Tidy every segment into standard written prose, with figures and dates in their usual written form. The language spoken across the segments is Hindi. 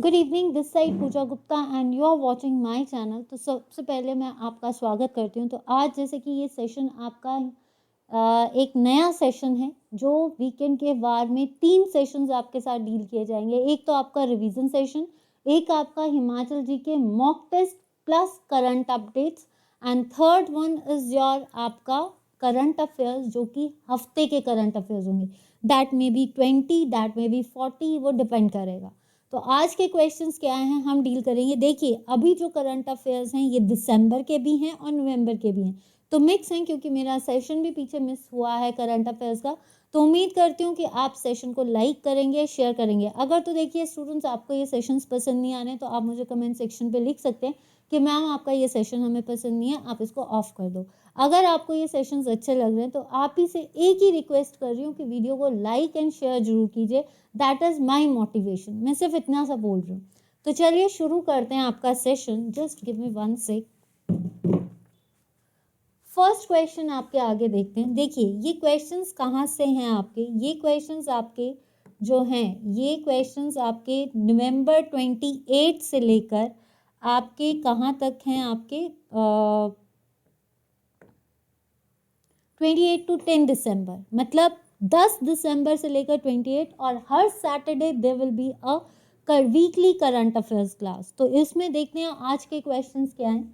Good evening, this side Pooja Gupta and you are watching my channel. तो सबसे पहले मैं आपका स्वागत करती हूँ। तो आज जैसे कि ये सेशन आपका एक नया सेशन है जो वीकेंड के वार में 3 सेशंस आपके साथ डील किए जाएंगे। एक तो आपका रिवीजन सेशन, एक आपका Himachal GK mock test plus current updates and third one is your आपका करंट अफेयर्स जो कि हफ्ते के करंट अफेयर्स होंगे। That may be 20, that may be 40, वो डिपेंड करेगा। तो आज के क्वेश्चंस क्या हैं हम डील करेंगे। देखिए, अभी जो करंट अफेयर्स हैं ये दिसंबर के भी हैं और नवंबर के भी हैं, तो मिक्स हैं क्योंकि मेरा सेशन भी पीछे मिस हुआ है करंट अफेयर्स का। तो उम्मीद करती हूँ कि आप सेशन को लाइक करेंगे, शेयर करेंगे। अगर तो देखिए स्टूडेंट्स आपको ये सेशंस पसंद नहीं आ रहे तो आप मुझे कमेंट सेक्शन पे लिख सकते हैं कि मैम आपका ये सेशन हमें पसंद नहीं है, आप इसको ऑफ कर दो। अगर आपको ये सेशंस अच्छे लग रहे हैं तो आप ही से एक ही रिक्वेस्ट कर रही हूँ कि वीडियो को लाइक एंड शेयर जरूर कीजिए। That is my motivation. मैं सिर्फ इतना सा बोल रही हूँ। तो चलिए शुरू करते हैं आपका सेशन। जस्ट गिव मी 1 सेक। फर्स्ट क्वेश्चन आपके आगे देखते हैं। देखिए ये क्वेश्चंस कहाँ से हैं आपके। ये क्वेश्चंस आपके जो हैं, ये क्वेश्चंस आपके नवंबर 28 से लेकर आपके कहाँ तक हैं, आपके 28 टू 10 दिसंबर, मतलब 10 दिसंबर से लेकर 28, और हर Saturday there will be a weekly current affairs class. तो इसमें देखते हैं आज के क्वेश्चंस क्या हैं।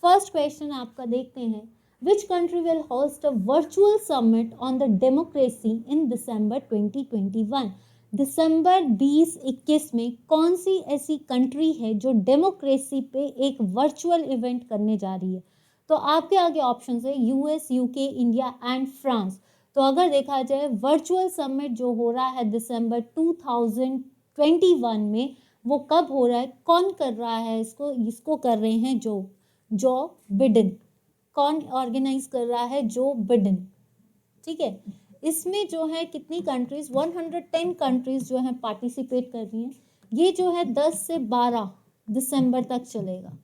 फर्स्ट क्वेश्चन आपका देखते हैं, which country will host a virtual summit on the democracy in December 2021। दिसंबर 2021 में कौन सी ऐसी कंट्री है जो डेमोक्रेसी पे एक वर्चुअल इवेंट करने जा रही है। तो आपके आगे ऑप्शन है US, UK, India and France. तो अगर देखा जाए वर्चुअल समिट जो हो रहा है दिसंबर 2021 में, वो कब हो रहा है, कौन कर रहा है इसको इसको कर रहे हैं जो बिडेन। कौन ऑर्गेनाइज कर रहा है, जो बिडेन। ठीक है, इसमें जो है कितनी कंट्रीज, 110 कंट्रीज जो है पार्टिसिपेट कर रही हैं। ये जो है 10 से 12 दिसंबर तक चलेगा।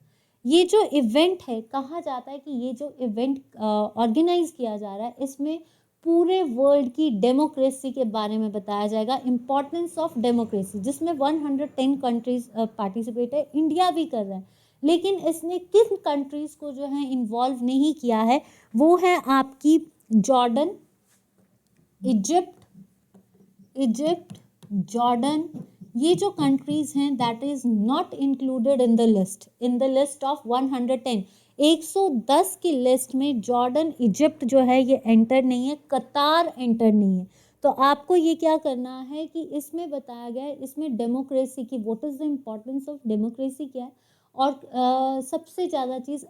ये जो इवेंट है, कहा जाता है कि ये जो इवेंट ऑर्गेनाइज किया जा रहा है, इसमें पूरे वर्ल्ड की डेमोक्रेसी के बारे में बताया जाएगा, इम्पोर्टेंस ऑफ डेमोक्रेसी, जिसमें 110 कंट्रीज पार्टिसिपेट है, इंडिया भी कर रहा है। लेकिन इसने किन कंट्रीज को जो है इन्वॉल्व नहीं किया है, वो है आपकी जॉर्डन, इजिप्ट, जॉर्डन। ये जो कंट्रीज हैं that is not included in the list of 110। 110 की लिस्ट में जॉर्डन, इजिप्ट जो है ये एंटर नहीं है, कतार एंटर नहीं है। तो आपको ये क्या करना है कि इसमें बताया गया है, इसमें डेमोक्रेसी की, what is the importance of democracy क्या है, और सबसे ज़्यादा चीज़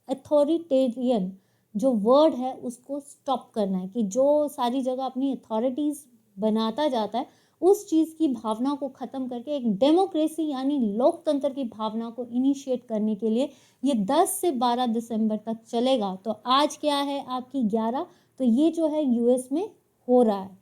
अथॉरिटेरियन जो वर्ड है उसको स्टॉप करना है, कि जो सारी जगह अपनी अथॉरिटीज बनाता जाता है उस चीज़ की भावना को ख़त्म करके एक डेमोक्रेसी यानी लोकतंत्र की भावना को इनिशिएट करने के लिए ये 10 से 12 दिसंबर तक चलेगा। तो आज क्या है आपकी 11, तो ये जो है यूएस में हो रहा है।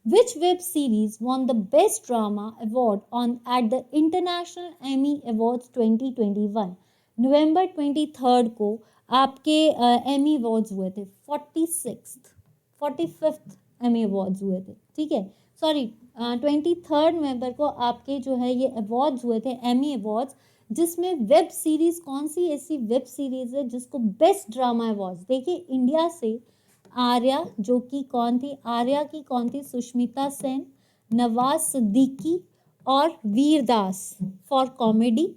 Which web series won the Best Drama Award at the International Emmy Awards 2021? नवंबर 23 को आपके एमी अवार्ड्स हुए थे, 45th एमी अवार्ड्स हुए थे। ठीक है, सॉरी 23 नवंबर को आपके जो है ये अवार्ड्स हुए थे, एमी अवार्ड्स, जिसमें वेब सीरीज, कौन सी ऐसी वेब सीरीज है जिसको बेस्ट ड्रामा अवार्ड्स। देखिए इंडिया से आर्या, जो कि कौन थी, आर्या की कौन थी, सुष्मिता सेन, नवाज सिद्दीकी और Vir Das for comedy.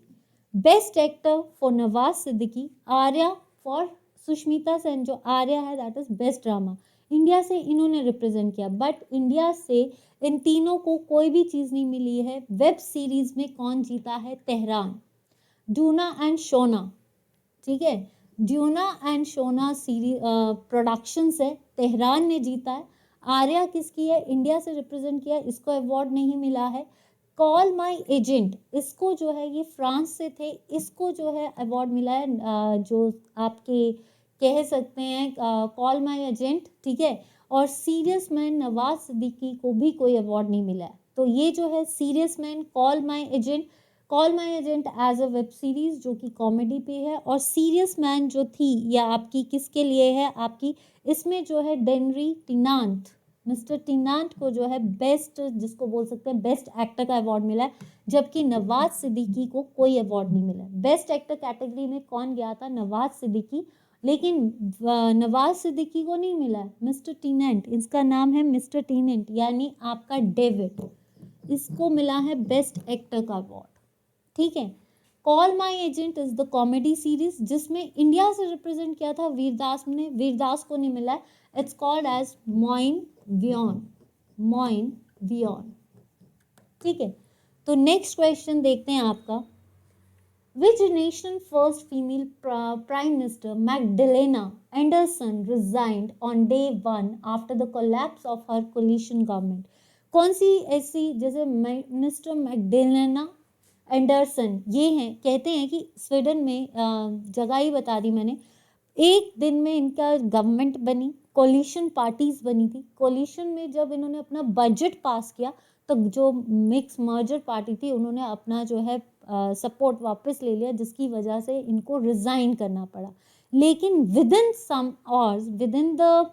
Best actor for Nawaz Siddiqui, Arya for Sushmita Sen, जो आर्या है that is best drama. India से इन्होंने रिप्रेजेंट किया, बट इंडिया से इन तीनों को कोई भी चीज़ नहीं मिली है। वेब सीरीज में कौन जीता है, तेहरान, डूना एंड शोना। ठीक है, Dunant and Shona series production से तेहरान ने जीता है। आर्या किसकी है, इंडिया से रिप्रेजेंट किया, इसको अवार्ड नहीं मिला है। कॉल माय एजेंट, इसको जो है ये फ्रांस से थे, इसको जो है अवार्ड मिला है, जो आपके कह सकते हैं कॉल माय एजेंट। ठीक है, और सीरियस मैन नवाज सिद्दीकी को भी कोई अवार्ड नहीं मिला है। तो ये जो है serious man, call my agent as a web series जो कि कॉमेडी पे है, और सीरियस मैन जो थी या आपकी किसके लिए है, आपकी इसमें जो है डेनरी टिनांट, मिस्टर टीनांट को जो है बेस्ट, जिसको बोल सकते हैं बेस्ट एक्टर का अवार्ड मिला है, जबकि नवाज सिद्दीकी को कोई अवार्ड नहीं मिला। बेस्ट एक्टर कैटेगरी में कौन गया था? नवाज सिद्दीकी, लेकिन नवाज सिद्दीकी को नहीं मिला है, मिस्टर टीनेंट, इसका नाम है मिस्टर टीनेंट, यानी आपका डेविड, इसको मिला है बेस्ट एक्टर का अवार्ड। ठीक है। Call my agent is the comedy series, जिसमें इंडिया से रिप्रेजेंट किया था वीरदास ने, वीरदास को नहीं मिला है। इट्स कॉल्ड एज मोइन वियॉन, मोइन वियॉन। ठीक है। तो नेक्स्ट क्वेश्चन देखते हैं आपका, Which nation first female Prime Minister Magdalena Anderson resigned on day 1 after the collapse of her coalition government? कौन सी ऐसी, जैसे मिनिस्टर मैगडेलेना एंडरसन, ये हैं, कहते हैं कि स्वीडन में, जगह ही बता दी मैंने, एक दिन में इनका गवर्नमेंट बनी, कोलिशन पार्टीज बनी थी। कोलिशन में जब इन्होंने अपना बजट पास किया तो जो मिक्स मर्जर पार्टी थी उन्होंने अपना जो है सपोर्ट वापस ले लिया, जिसकी वजह से इनको रिजाइन करना पड़ा। लेकिन within some hours, within the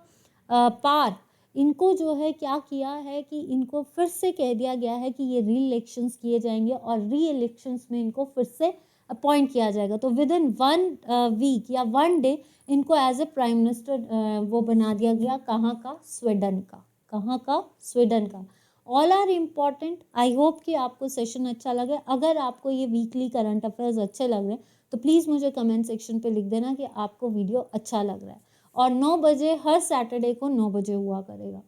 par, इनको जो है क्या किया है कि इनको फिर से कह दिया गया है कि ये री इलेक्शंस किए जाएंगे और री इलेक्शंस में इनको फिर से अपॉइंट किया जाएगा। तो विद इन 1 वीक या 1 डे इनको एज ए प्राइम मिनिस्टर वो बना दिया गया। कहाँ का? स्वीडन का। कहाँ का? स्वीडन का। All are important. I hope कि आपको सेशन अच्छा लगे। अगर आपको ये वीकली करंट अफेयर्स अच्छे लग रहे हैं तो प्लीज़ मुझे कमेंट सेक्शन पे लिख देना कि आपको वीडियो अच्छा लग रहा है। और 9 बजे हर सैटरडे को 9 बजे हुआ करेगा।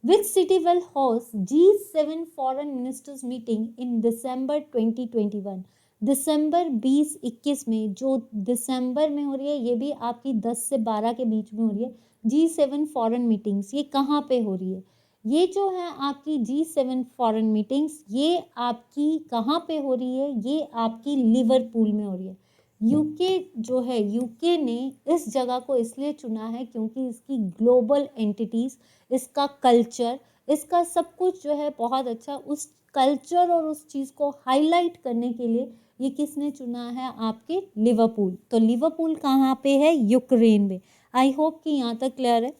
Which city will host G7 foreign ministers meeting in December 2021? दिसंबर 2021 में, जो दिसंबर में हो रही है, ये भी आपकी 10 से 12 के बीच में हो रही है G7 फॉरेन मीटिंग्स। ये कहाँ पे हो रही है? ये जो है आपकी G7 फॉरेन मीटिंग्स, ये आपकी कहाँ पे हो रही है? ये आपकी लिवरपूल में हो रही है। यूके जो है, यूके ने इस जगह को इसलिए चुना है क्योंकि इसकी ग्लोबल एंटिटीज़, इसका कल्चर, इसका सब कुछ जो है बहुत अच्छा, उस कल्चर और उस चीज़ को हाईलाइट करने के लिए ये किसने चुना है? आपके लिवरपूल। तो लिवरपूल कहाँ पे है? यूक्रेन में। आई होप कि यहाँ तक क्लियर है।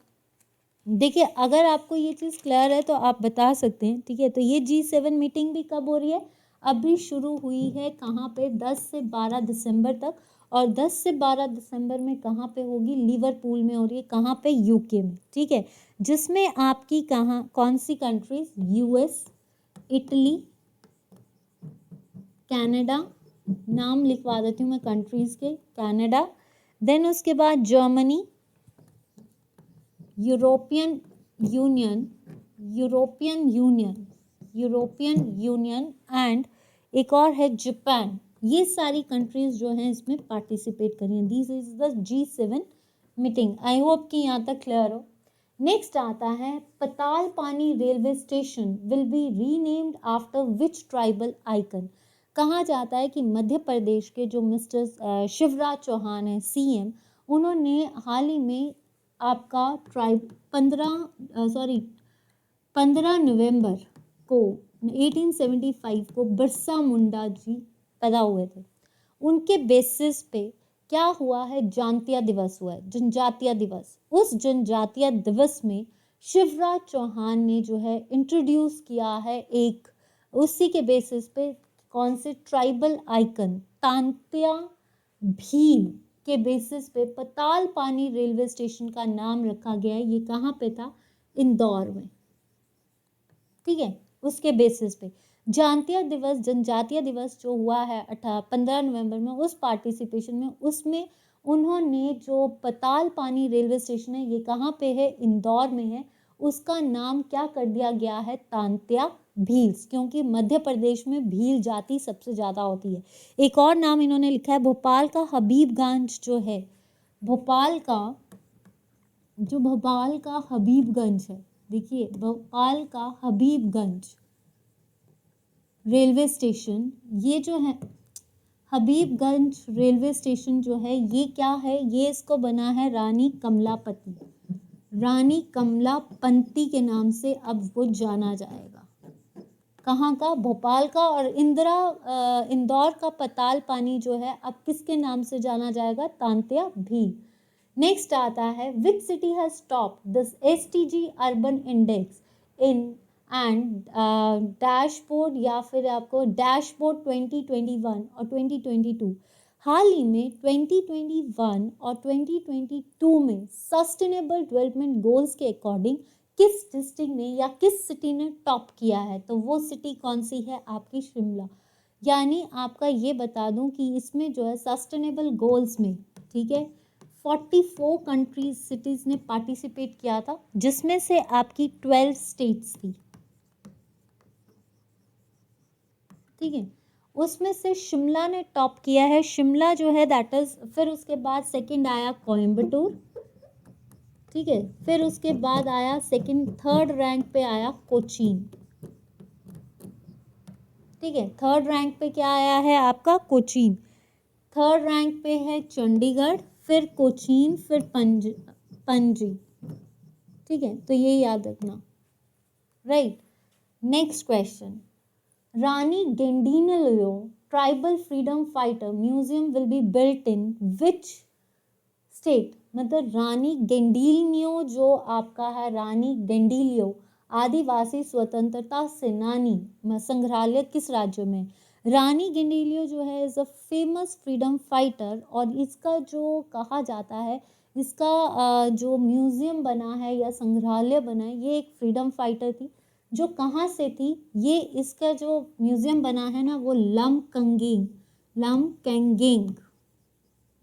देखिए, अगर आपको ये चीज़ क्लियर है तो आप बता सकते हैं। ठीक है। तो ये G7 मीटिंग भी कब हो रही है? अभी शुरू हुई है। कहाँ पे? 10 से 12 दिसंबर तक। और 10 से 12 दिसंबर में कहाँ पे होगी? लिवरपूल में हो रही है। कहाँ पे? यूके में। ठीक है। जिसमें आपकी कहाँ, कौन सी कंट्रीज? यूएस, इटली, कनाडा, नाम लिखवा देती हूँ मैं कंट्रीज के, कनाडा, देन उसके बाद जर्मनी, यूरोपियन यूनियन, एंड एक और है जापान। ये सारी कंट्रीज जो हैं इसमें पार्टिसिपेट कर रही हैं। This is the G7 meeting. I hope कि यहाँ तक क्लियर हो। नेक्स्ट आता है, पताल पानी railway station will be renamed after which tribal icon? कहा जाता है कि मध्य प्रदेश के जो मिस्टर शिवराज चौहान हैं, सीएम, उन्होंने हाल ही में आपका 15 नवंबर को 1875 को बिरसा मुंडा जी पैदा हुए थे। उनके बेसिस पे क्या हुआ है? जनजातीय दिवस हुआ है, जनजातीय दिवस। उस जनजातीय दिवस में शिवराज चौहान ने जो है इंट्रोड्यूस किया है एक, उसी के बेसिस पे कौन से ट्राइबल आइकन, तांत्या भील के बेसिस पे पताल पानी रेलवे स्टेशन का नाम रखा गया है। ये कहाँ पे था? इंदौर में। ठीक है। उसके बेसिस पे जनजातीय दिवस जो हुआ है 15 नवंबर में, उस पार्टिसिपेशन में, उसमें उन्होंने जो पताल पानी रेलवे स्टेशन है, ये कहाँ पे है? इंदौर में है। उसका नाम क्या कर दिया गया है? तांत्या भील्स, क्योंकि मध्य प्रदेश में भील जाति सबसे ज़्यादा होती है। एक और नाम इन्होंने लिखा है, भोपाल का हबीबगंज जो है, भोपाल का हबीबगंज है। देखिए, भोपाल का हबीबगंज रेलवे स्टेशन, ये जो है हबीबगंज रेलवे स्टेशन जो है, ये क्या है? ये इसको बना है रानी कमलापंती के नाम से अब वो जाना जाएगा। कहाँ का? भोपाल का। और इंदौर का पताल पानी जो है अब किसके नाम से जाना जाएगा? तांत्या भील। नेक्स्ट आता है, which city has top this SDG urban index? In and dashboard या फिर आपको डैशबोर्ड 2021 और 2022, हाल ही में 2021 और 2022 में सस्टेनेबल डेवलपमेंट गोल्स के अकॉर्डिंग किस डिस्ट्रिक्ट ने या किस सिटी ने टॉप किया है? तो वो सिटी कौन सी है? आपकी शिमला। यानी आपका ये बता दूं कि इसमें जो है सस्टेनेबल गोल्स में, ठीक है, 44 कंट्रीज सिटीज ने पार्टिसिपेट किया था, जिसमें से आपकी 12 स्टेट्स थी, ठीक है। उसमें से शिमला ने टॉप किया है, शिमला जो है दैट इज, फिर उसके बाद सेकंड आया कोयम्बटूर, ठीक है, फिर उसके बाद आया सेकंड, थर्ड रैंक पे आया कोचीन, ठीक है, थर्ड रैंक पे क्या आया है आपका? कोचीन। थर्ड रैंक पे है चंडीगढ़, फिर कोचीन, फिर पणजी, ठीक है, तो ये याद रखना, right. Next question, Rani Gaidinliu tribal freedom fighter museum will be built in which state? मतलब रानी गेंडीलियो जो आपका है, रानी गेंडीलियो आदिवासी स्वतंत्रता सेनानी संग्रहालय किस राज्य में? रानी गेंडीलियो जो है is a famous freedom fighter, और इसका जो कहा जाता है, इसका जो म्यूजियम बना है या संग्रहालय बना है, ये एक फ्रीडम फाइटर थी, जो कहाँ से थी? ये इसका जो म्यूजियम बना है ना, वो लमकैंगिंग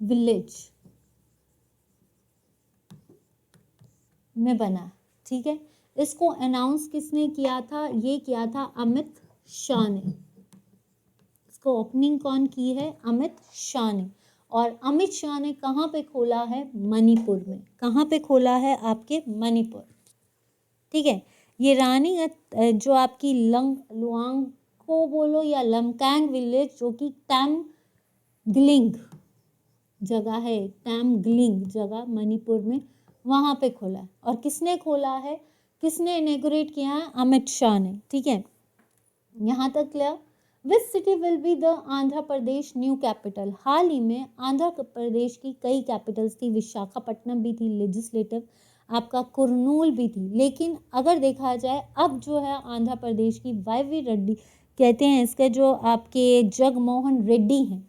विलेज में बना, ठीक है। इसको अनाउंस किसने किया था? ये किया था अमित शाह ने। इसको ओपनिंग कौन की है? अमित शाह ने। और अमित शाह ने कहाँ पे खोला है? मणिपुर में। कहाँ पे खोला है? आपके मणिपुर, ठीक है। ये रानी जो आपकी लुआंग को बोलो या लमकैंग विलेज, जो कि टैमग्लिंग जगह है, टैमग्लिंग जगह मणिपुर में, वहाँ पे खोला है। और किसने खोला है? किसने इनॉग्रेट किया है? अमित शाह ने, ठीक है। यहाँ तक clear? Which city will be the Andhra Pradesh new capital? हाल ही में आंध्र प्रदेश की कई कैपिटल्स थी, विशाखापट्टनम भी थी लेजिस्लेटिव, आपका कुरनूल भी थी, लेकिन अगर देखा जाए अब जो है आंध्र प्रदेश की वाईवी रेड्डी कहते हैं, इसके जो आपके जगमोहन रेड्डी हैं,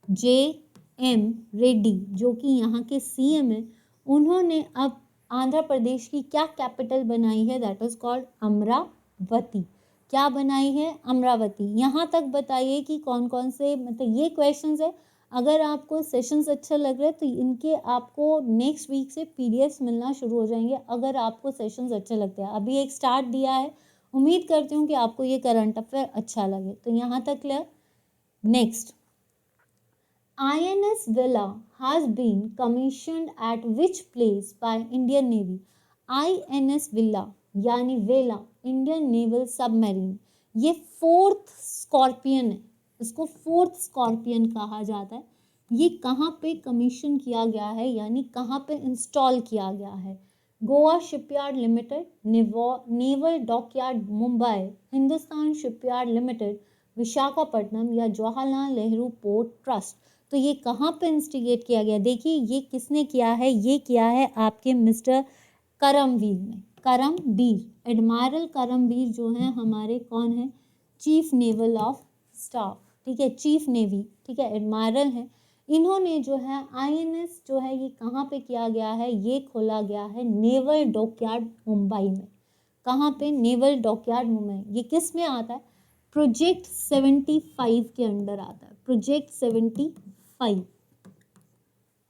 JM रेड्डी, जो कि यहाँ के CM हैं, उन्होंने अब आंध्र प्रदेश की क्या कैपिटल बनाई है? That is called Amravati. क्या बनाई है? अमरावती। यहाँ तक बताइए कि कौन कौन से, मतलब ये क्वेश्चंस है, अगर आपको सेशंस अच्छा लग रहा है तो इनके आपको नेक्स्ट वीक से PDFs मिलना शुरू हो जाएंगे, अगर आपको सेशंस अच्छे लगते हैं। अभी एक स्टार्ट दिया है, उम्मीद करती हूँ कि आपको ये करंट अफेयर अच्छा लगे। तो यहाँ तक clear? Next, INS Vela has been commissioned at which place by Indian Navy? INS Vela यानी वेला, इंडियन नेवल सबमरीन, ये 4th स्कॉर्पियन है, इसको 4th स्कॉर्पियन कहा जाता है। ये कहाँ पे कमीशन किया गया है, यानी कहाँ पे इंस्टॉल किया गया है? Goa shipyard limited, naval dockyard Mumbai, Hindustan shipyard limited Visakhapatnam, या जवाहरलाल नेहरू पोर्ट ट्रस्ट। तो ये कहाँ पे इंस्टिगेट किया गया? देखिए ये किसने किया है? ये किया है आपके मिस्टर करमवीर ने। करमबीर, एडमायरल करमबीर जो है हमारे कौन है? चीफ नेवल ऑफ स्टाफ, ठीक है, चीफ नेवी, ठीक है, एडमायरल है। इन्होंने जो है INS जो है ये कहाँ पे किया गया है? ये खोला गया है नेवल डॉकयार्ड मुंबई में। कहाँ पे? Naval dockyard Mumbai. ये किस में आता है? प्रोजेक्ट 75 के अंडर आता है, प्रोजेक्ट 75,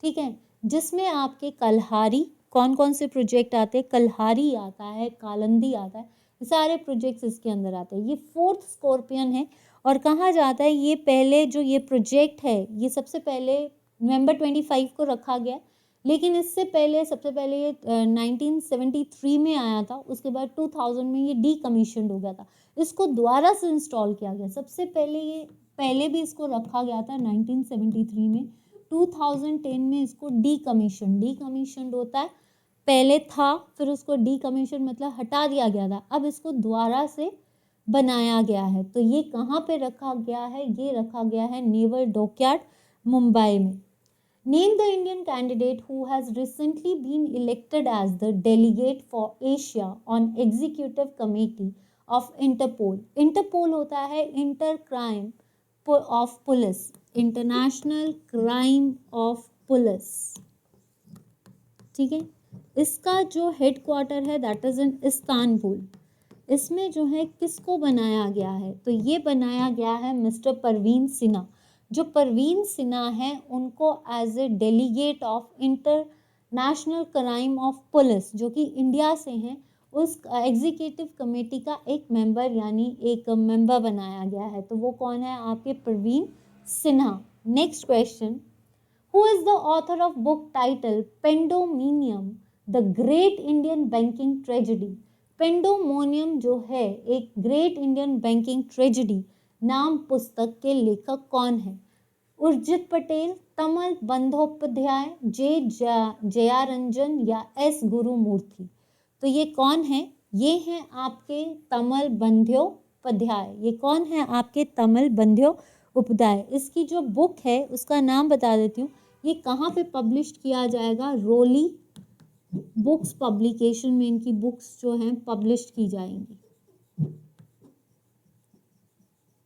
ठीक है, जिसमें आपके कल्हारी, कौन कौन से प्रोजेक्ट आते हैं? कल्हारी आता है, कालंदी आता है, ये सारे प्रोजेक्ट्स इसके अंदर आते हैं। ये 4th स्कॉर्पियन है, और कहा जाता है ये पहले जो ये प्रोजेक्ट है, ये सबसे पहले नवंबर 25 को रखा गया, लेकिन इससे पहले सबसे पहले ये 1973 में आया था, उसके बाद 2000 में ये डीकमीशन्ड हो गया था, इसको दोबारा से इंस्टॉल किया गया। सबसे पहले ये पहले भी इसको रखा गया था 1973 में, 2010 में इसको डीकमीशन्ड होता है, पहले था, फिर उसको डीकमीशन मतलब हटा दिया गया था, अब इसको दोबारा से बनाया गया है। तो ये कहाँ पे रखा गया है? ये रखा गया है नेवल डॉकयार्ड मुंबई में। Name the Indian candidate who has recently been elected as the delegate for Asia on Executive Committee of Interpol. Interpol होता है inter crime of police, international crime of police, ठीक है। इसका जो हेड क्वार्टर है दैट इज इन इस्तानबुल। इसमें जो है किसको बनाया गया है, तो ये बनाया गया है मिस्टर परवीन सिन्हा। जो परवीन सिन्हा है उनको as a delegate of international crime of police, जो कि इंडिया से हैं, उस एग्जीक्यूटिव कमेटी का एक मेंबर यानी एक मेंबर बनाया गया है। तो वो कौन है आपके, Parveen Sinha. Next question, Who is the author of book titled Pandemonium, The Great Indian Banking Tragedy? पेंडोमोनियम जो है एक ग्रेट इंडियन बैंकिंग ट्रेजेडी नाम पुस्तक के लेखक कौन है? उर्जित पटेल, तमल बंदोपाध्याय, जयारंजन या एस गुरुमूर्ति। तो ये कौन है? ये हैं आपके तमल बंदोपाध्याय। ये कौन है आपके? तमल बंदोपाध्याय। इसकी जो बुक है उसका नाम बता देती हूँ। ये कहाँ पे पब्लिश किया जाएगा? रोली बुक्स पब्लिकेशन में इनकी बुक्स जो हैं पब्लिश की जाएंगी,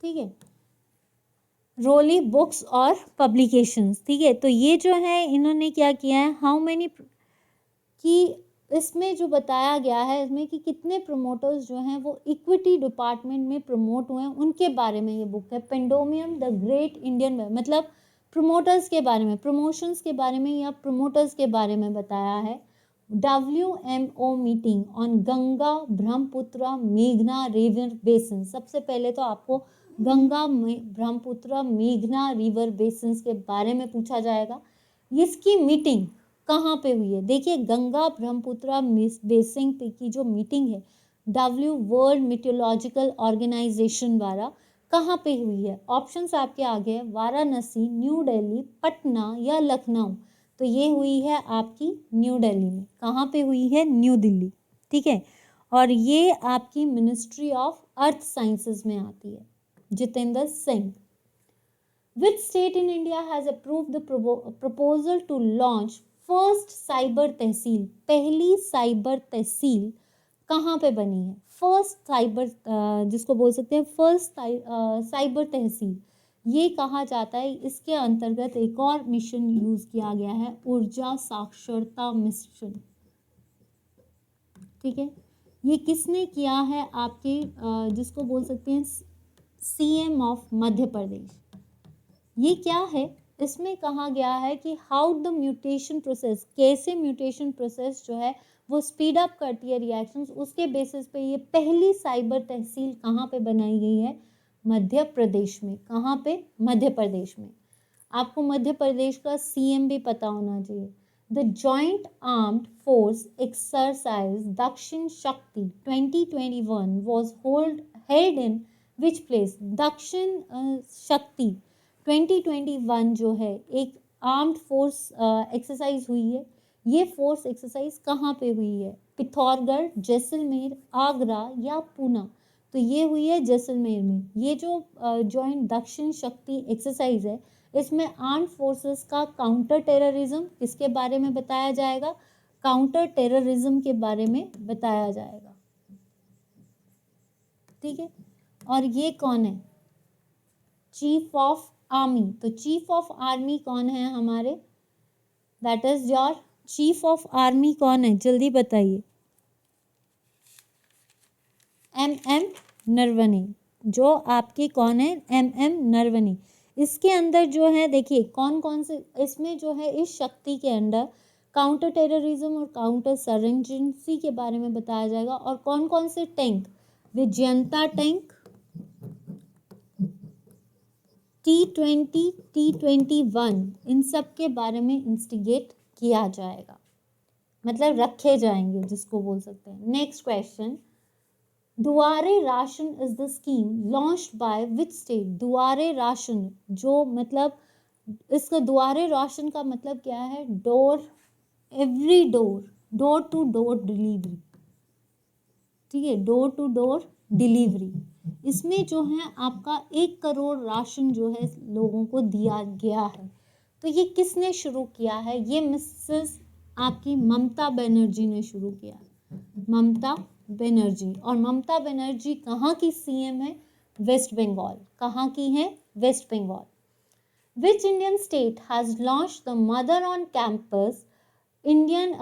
ठीक है। रोली बुक्स और पब्लिकेशंस, ठीक है। तो ये जो है इन्होंने क्या किया है, हाउ मेनी कि इसमें जो बताया गया है इसमें कि कितने प्रमोटर्स जो हैं वो इक्विटी डिपार्टमेंट में प्रमोट हुए हैं, उनके बारे में ये बुक है। पेंडोमियम द ग्रेट इंडियन, मतलब प्रमोटर्स के बारे में, प्रमोशंस के बारे में या प्रमोटर्स के बारे में बताया है। WMO meeting on Ganga Brahmaputra मेघना रिवर बेसिन। सबसे पहले तो आपको गंगा ब्रह्मपुत्र मेघना रिवर बेसिन के बारे में पूछा जाएगा। इसकी मीटिंग कहाँ पे हुई है? देखिए गंगा ब्रह्मपुत्र बेसिन की जो मीटिंग है वर्ल्ड मीटियोलॉजिकल ऑर्गेनाइजेशन द्वारा कहाँ पे हुई है? ऑप्शंस आपके आगे है, वाराणसी, न्यू दिल्ली, पटना या लखनऊ। तो ये हुई है आपकी न्यू दिल्ली में। कहाँ पे हुई है? न्यू दिल्ली, ठीक है। और ये आपकी मिनिस्ट्री ऑफ अर्थ साइंसेज में आती है। Jitendra Singh. Which state in India has approved the proposal to launch first cyber tehsil? पहली साइबर तहसील कहाँ पे बनी है? फर्स्ट साइबर, जिसको बोल सकते हैं फर्स्ट साइबर तहसील, ये कहा जाता है। इसके अंतर्गत एक और मिशन यूज किया गया है, ऊर्जा साक्षरता मिशन, ठीक है। ये किसने किया है? आपके जिसको बोल सकते हैं CM ऑफ मध्य प्रदेश। ये क्या है? इसमें कहा गया है कि हाउ द म्यूटेशन प्रोसेस, कैसे म्यूटेशन प्रोसेस जो है वो स्पीड अप करती है रिएक्शंस, उसके बेसिस पे ये पहली साइबर तहसील कहाँ पे बनाई गई है? मध्य प्रदेश में। कहाँ पे? मध्य प्रदेश में। आपको मध्य प्रदेश का CM भी पता होना चाहिए। The joint armed force exercise दक्षिण शक्ति 2021 was held in which place? दक्षिण शक्ति 2021 जो है एक आर्म्ड फोर्स एक्सरसाइज हुई है। ये फोर्स एक्सरसाइज कहाँ पे हुई है? पिथौरगढ़, जैसलमेर, आगरा या पूना? तो ये हुई है जैसलमेर में। ये जो जॉइंट दक्षिण शक्ति एक्सरसाइज है इसमें आर्म्ड फोर्सेस का काउंटर टेररिज्म किसके बारे में बताया जाएगा? काउंटर टेररिज्म के बारे में बताया जाएगा, ठीक है। और ये कौन है? Chief of army. तो चीफ ऑफ आर्मी कौन है हमारे? That is your chief of army कौन है? जल्दी बताइए। MM नरवणे। जो आपके कौन है? MM नरवणे। इसके अंदर जो है देखिए कौन कौन से, इसमें जो है इस शक्ति के अंदर काउंटर टेररिज्म और काउंटर सर्जेंसी के बारे में बताया जाएगा। और कौन कौन से tank? Vijayanta tank, T20, T21, इन सब के बारे में इंस्टिगेट किया जाएगा, मतलब रखे जाएंगे जिसको बोल सकते हैं। Next question, Duare ration is the scheme launched by which state? Duare ration जो मतलब इसका दुआरे राशन का मतलब क्या है? Door every door to door delivery, ठीक है, डोर टू डोर डिलीवरी। इसमें जो है आपका 1 करोड़ राशन जो है लोगों को दिया गया है। तो ये किसने शुरू किया है? ये मिसेस आपकी ममता बनर्जी ने शुरू किया है, ममता बनर्जी। और ममता बनर्जी कहाँ की सीएम है? वेस्ट बंगाल। कहाँ की है? West Bengal. Which Indian state has launched the Mother on Campus Indian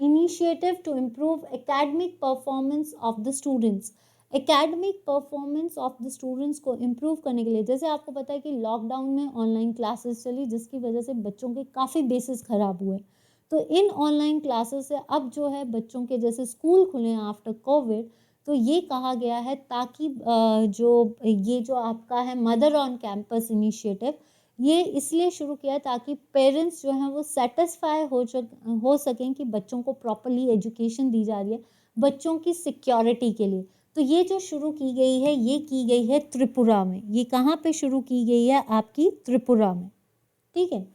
initiative to improve academic performance of the students? Academic performance of the students को इम्प्रूव करने के लिए, जैसे आपको पता है कि लॉकडाउन में ऑनलाइन क्लासेस चली, जिसकी वजह से बच्चों के काफ़ी बेसिस खराब हुए। तो इन ऑनलाइन क्लासेस से अब जो है बच्चों के जैसे स्कूल खुले आफ्टर कोविड, तो ये कहा गया है ताकि ये जो आपका है मदर ऑन कैंपस इनिशिएटिव, ये इसलिए शुरू किया ताकि पेरेंट्स जो हैं वो सेटिस्फाई हो सकें कि बच्चों को प्रॉपरली एजुकेशन दी जा रही है, बच्चों की सिक्योरिटी के लिए। तो ये जो शुरू की गई है, ये की गई है त्रिपुरा में। ये कहाँ पे शुरू की गई है? आपकी त्रिपुरा में। ठीक है,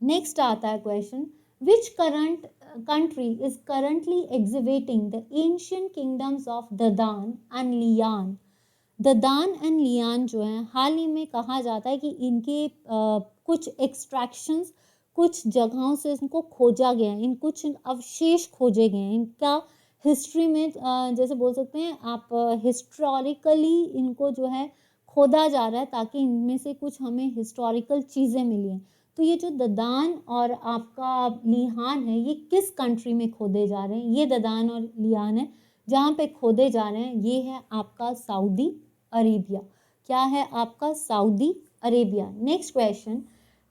नेक्स्ट आता है question, which current country is currently exhibiting the ancient kingdoms of Dadan and Lian? Dedan and Lian जो है हाल ही में कहा जाता है कि इनके कुछ एक्सट्रैक्शंस कुछ जगहों से इनको खोजा गया है, इन कुछ अवशेष खोजे गए हैं। इनका हिस्ट्री में जैसे बोल सकते हैं आप हिस्टोरिकली इनको जो है खोदा जा रहा है ताकि इनमें से कुछ हमें हिस्टोरिकल चीज़ें मिली हैं। तो ये जो ददान और आपका लिहान है, ये किस कंट्री में खोदे जा रहे हैं? ये ददान और लिहान है जहाँ पे खोदे जा रहे हैं, ये है आपका सऊदी अरेबिया। क्या है? आपका Saudi Arabia. Next question,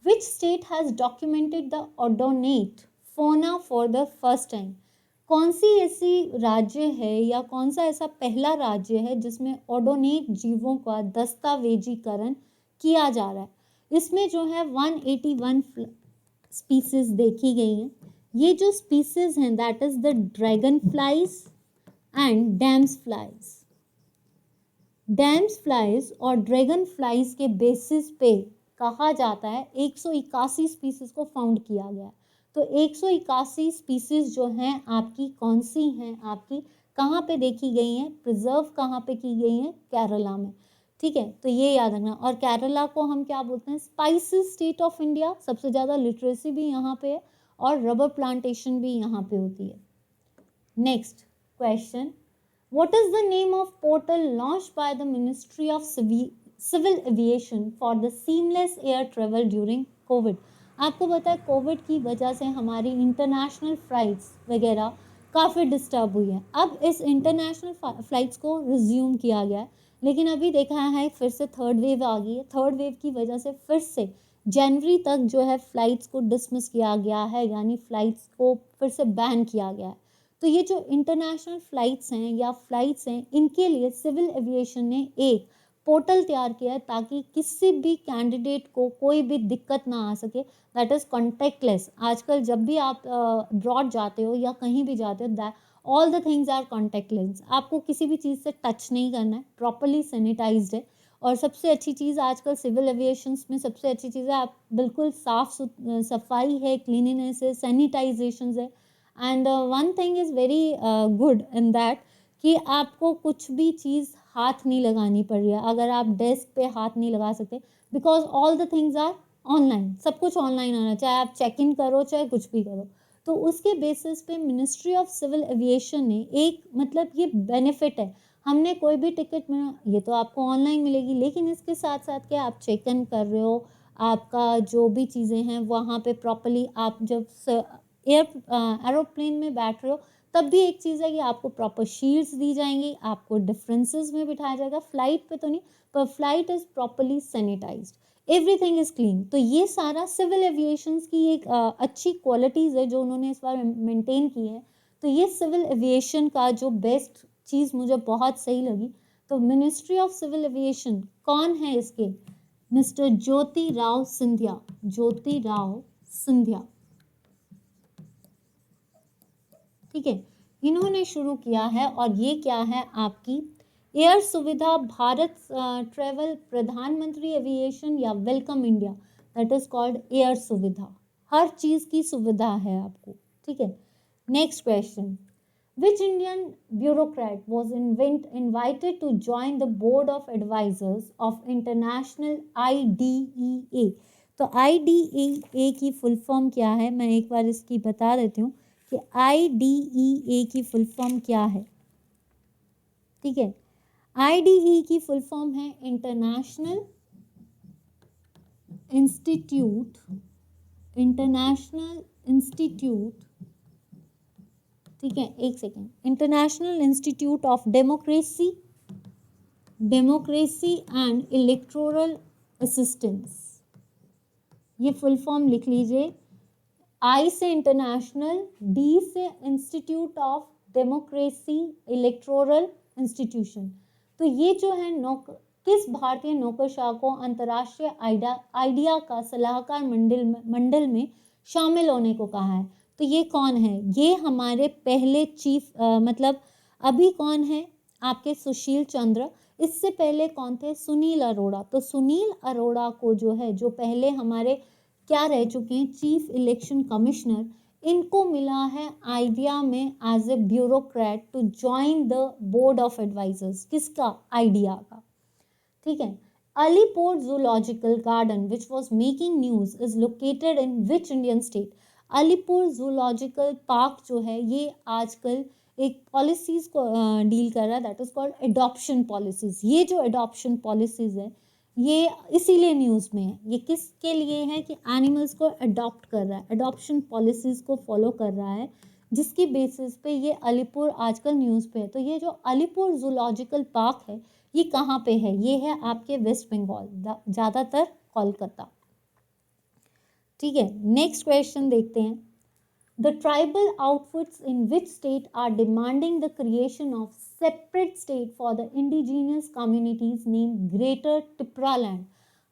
which state has documented the odonate fauna for the first time? कौन सी ऐसी राज्य है या कौन सा ऐसा पहला राज्य है जिसमें ओडोनेट जीवों का दस्तावेजीकरण किया जा रहा है? इसमें जो है 181 स्पीसीज देखी गई हैं। ये जो स्पीसीज हैं that is the dragon flies and dams flies. Dams flies और ड्रैगन फ्लाइज के बेसिस पे कहा जाता है 181 स्पीसीज को फाउंड किया गया है। तो 181 स्पीसीज जो हैं आपकी कौन सी हैं? आपकी कहाँ पे देखी गई हैं? प्रिजर्व कहाँ पे की गई हैं? केरला में। ठीक है, तो ये याद रखना। और केरला को हम क्या बोलते हैं? Spices state of India. सबसे ज़्यादा लिटरेसी भी यहाँ पे है और रबर प्लांटेशन भी यहाँ पे होती है। Next question, what is the name of portal launched by the Ministry of Civil Aviation for the seamless air travel during COVID? आपको पता है कोविड की वजह से हमारी इंटरनेशनल फ्लाइट्स वगैरह काफ़ी डिस्टर्ब हुई है। अब इस इंटरनेशनल फ्लाइट्स को रिज्यूम किया गया है, लेकिन अभी देखा है फिर से थर्ड वेव आ गई है। थर्ड वेव की वजह से फिर से जनवरी तक जो है फ्लाइट्स को डिसमिस किया गया है, यानी फ्लाइट्स को फिर से बैन किया गया है। तो ये जो इंटरनेशनल फ्लाइट्स हैं या फ्लाइट्स हैं, इनके लिए सिविल एविएशन ने एक पोर्टल तैयार किया है ताकि किसी भी कैंडिडेट को कोई भी दिक्कत ना आ सके, दैट इज़ कॉन्टेक्टलेस। आजकल जब भी आप अब्रॉड जाते हो या कहीं भी जाते हो, that all the things are contactless. आपको किसी भी चीज़ से टच नहीं करना है, प्रॉपरली सैनिटाइज्ड है। और सबसे अच्छी चीज़ आजकल सिविल एविएशंस में सबसे अच्छी चीज़ है, आप बिल्कुल सफाई है, क्लीनिनेस है, सैनिटाइजेशन है। And one thing is very good in that कि आपको कुछ भी चीज़ हाथ नहीं लगानी पड़ रही है। अगर आप डेस्क पे हाथ नहीं लगा सकते, because all the things are online, सब कुछ ऑनलाइन आना, चाहे आप चेक इन करो चाहे कुछ भी करो। तो उसके बेसिस पे मिनिस्ट्री ऑफ सिविल एविएशन ने एक मतलब ये बेनिफिट है, हमने कोई भी टिकट में ये तो आपको ऑनलाइन मिलेगी, लेकिन इसके साथ साथ क्या आप चेक इन कर रहे हो, आपका जो भी चीज़ें हैं वहाँ पे प्रॉपरली आप जब एरोप्लेन में बैठ रहे हो तब भी एक चीज़ है कि आपको प्रॉपर शील्ड्स दी जाएंगी, आपको डिफरेंसेस में बिठाया जाएगा। फ्लाइट पे तो नहीं, पर flight is properly sanitised, everything is clean. तो ये सारा सिविल एविएशन की एक अच्छी क्वालिटीज़ है जो उन्होंने इस बार मेंटेन की है। तो ये सिविल एविएशन का जो बेस्ट चीज़ मुझे बहुत सही लगी। तो मिनिस्ट्री ऑफ सिविल एविएशन कौन है इसके? मिस्टर ज्योति राव सिंधिया, ज्योति राव सिंधिया। ठीक है, इन्होंने शुरू किया है। और ये क्या है? आपकी एयर सुविधा भारत ट्रेवल प्रधानमंत्री एविएशन या welcome India, that is called air Suvidha. हर चीज़ की सुविधा है आपको। ठीक है, next question, which Indian bureaucrat was invited to join the board of advisors of international IDEA? तो IDEA की फुल फॉर्म क्या है, मैं एक बार इसकी बता देती हूँ कि IDEA की फुल फॉर्म क्या है। ठीक है, IDE की फुल फॉर्म है इंटरनेशनल इंस्टीट्यूट ठीक है, एक second, international institute of democracy and electoral assistance. ये फुल फॉर्म लिख लीजिए। आई से इंटरनेशनल, डी से institute of democracy electoral institution. तो ये जो है किस भारतीय नौकरशाह को अंतर्राष्ट्रीय आइडिया का सलाहकार मंडल में शामिल होने को कहा है? तो ये कौन है? ये हमारे पहले चीफ मतलब अभी कौन है आपके सुशील चंद्र। इससे पहले कौन थे? सुनील अरोड़ा। तो सुनील अरोड़ा को जो है, जो पहले हमारे क्या रह चुके हैं, चीफ इलेक्शन कमिश्नर, इनको मिला है आइडिया में as a bureaucrat to join the board of advisors. किसका? आइडिया का। ठीक है। Alipur zoological garden which was making news is located in which Indian state? Alipur zoological park जो है ये आजकल एक पॉलिसीज को डील कर रहा है, that is called adoption policies. ये जो एडॉप्शन पॉलिसीज है ये इसीलिए न्यूज़ में है। ये किसके लिए है? कि एनिमल्स को अडॉप्ट कर रहा है, एडॉप्शन पॉलिसीज को फॉलो कर रहा है, जिसकी बेसिस पे ये अलीपुर आजकल न्यूज़ पे है। तो ये जो अलीपुर जूलॉजिकल पार्क है ये कहाँ पे है? ये है आपके वेस्ट बंगाल, ज़्यादातर कोलकाता। ठीक है, नेक्स्ट क्वेश्चन देखते हैं। The tribal outfits in which state are demanding the creation of separate state for the indigenous communities named Greater Tipraland?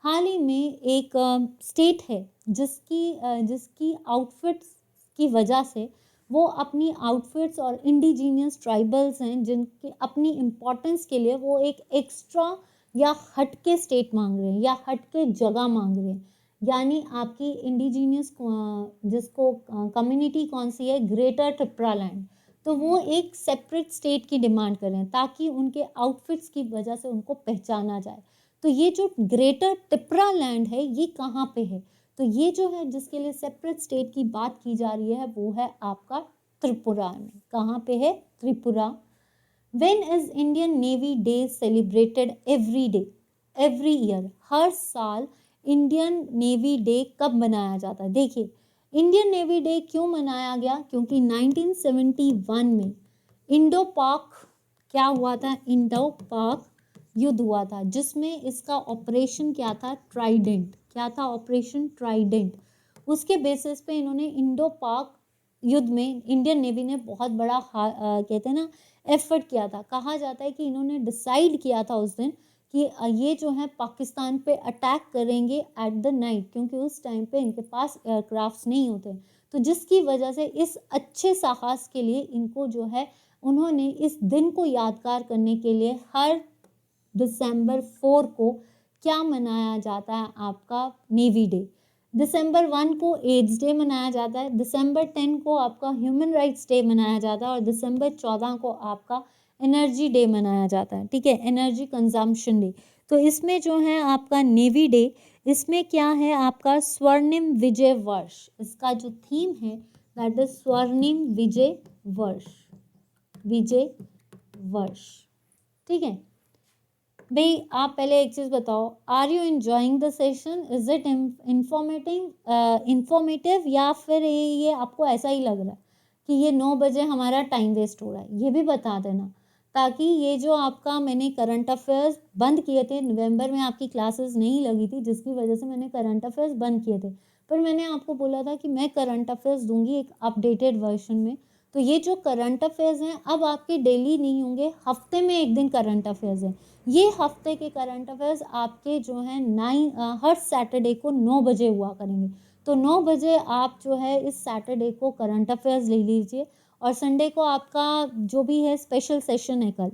हाल ही में एक स्टेट है जिसकी आउटफिट्स की वजह से वो अपनी आउटफिट्स और इंडिजीनियस ट्राइबल्स हैं जिनके अपनी इम्पोर्टेंस के लिए वो एक एक्स्ट्रा या हटके स्टेट मांग रहे हैं या हटके जगह मांग रहे हैं। यानी आपकी इंडिजीनियस जिसको कम्युनिटी कौन सी है? ग्रेटर टिप्रालैंड। तो वो एक सेपरेट स्टेट की डिमांड कर रहे हैं ताकि उनके आउटफिट्स की वजह से उनको पहचाना जाए। तो ये जो ग्रेटर टिप्रालैंड है ये कहाँ पे है? तो ये जो है जिसके लिए सेपरेट स्टेट की बात की जा रही है वो है आपका त्रिपुरा में। कहाँ पे है? Tripura. When is Indian navy day celebrated? Every year. हर साल इंडियन नेवी डे कब मनाया जाता है? देखिए, इंडियन नेवी डे क्यों मनाया गया? क्योंकि 1971 में इंडो पाक क्या हुआ था? इंडो पाक युद्ध हुआ था जिसमें इसका ऑपरेशन क्या था? ट्राइडेंट। क्या था? Operation Trident. उसके बेसिस पे इन्होंने इंडो पाक युद्ध में इंडियन नेवी ने बहुत बड़ा कहते हैं ना एफर्ट किया था। कहा जाता है कि इन्होंने डिसाइड किया था उस दिन कि ये जो है पाकिस्तान पे अटैक करेंगे एट द नाइट, क्योंकि उस टाइम पे इनके पास एयरक्राफ्ट्स नहीं होते। तो जिसकी वजह से इस अच्छे साहस के लिए इनको जो है उन्होंने इस दिन को यादगार करने के लिए हर दिसंबर 4 को क्या मनाया जाता है? आपका नेवी डे। दिसंबर 1 को एड्स डे मनाया जाता है, दिसंबर 10 को आपका ह्यूमन राइट्स डे मनाया जाता है और दिसंबर 14 को आपका एनर्जी डे मनाया जाता है। ठीक है, एनर्जी कंजम्पशन डे। तो इसमें जो है आपका नेवी डे, इसमें क्या है आपका स्वर्णिम विजय वर्ष। इसका जो थीम है दैट इज स्वर्णिम विजय वर्ष। ठीक है भाई, आप पहले एक चीज बताओ, are you enjoying the session? Is it informative या फिर ये आपको ऐसा ही लग रहा है कि ये 9 बजे हमारा टाइम वेस्ट हो रहा है? ये भी बता देना, ताकि ये जो आपका मैंने करंट अफेयर्स बंद किए थे, नवंबर में आपकी क्लासेस नहीं लगी थी जिसकी वजह से मैंने करंट अफेयर्स बंद किए थे, पर मैंने आपको बोला था कि मैं करंट अफेयर्स दूंगी एक अपडेटेड वर्जन में। तो ये जो करंट अफेयर्स हैं अब आपके डेली नहीं होंगे, हफ्ते में एक दिन करंट अफेयर्स हैं। ये हफ्ते के करंट अफेयर्स आपके जो हैं हर सैटरडे को 9 बजे हुआ करेंगे। तो 9 बजे आप जो है इस सैटरडे को करंट अफेयर्स ले लीजिए और संडे को आपका जो भी है स्पेशल सेशन है कल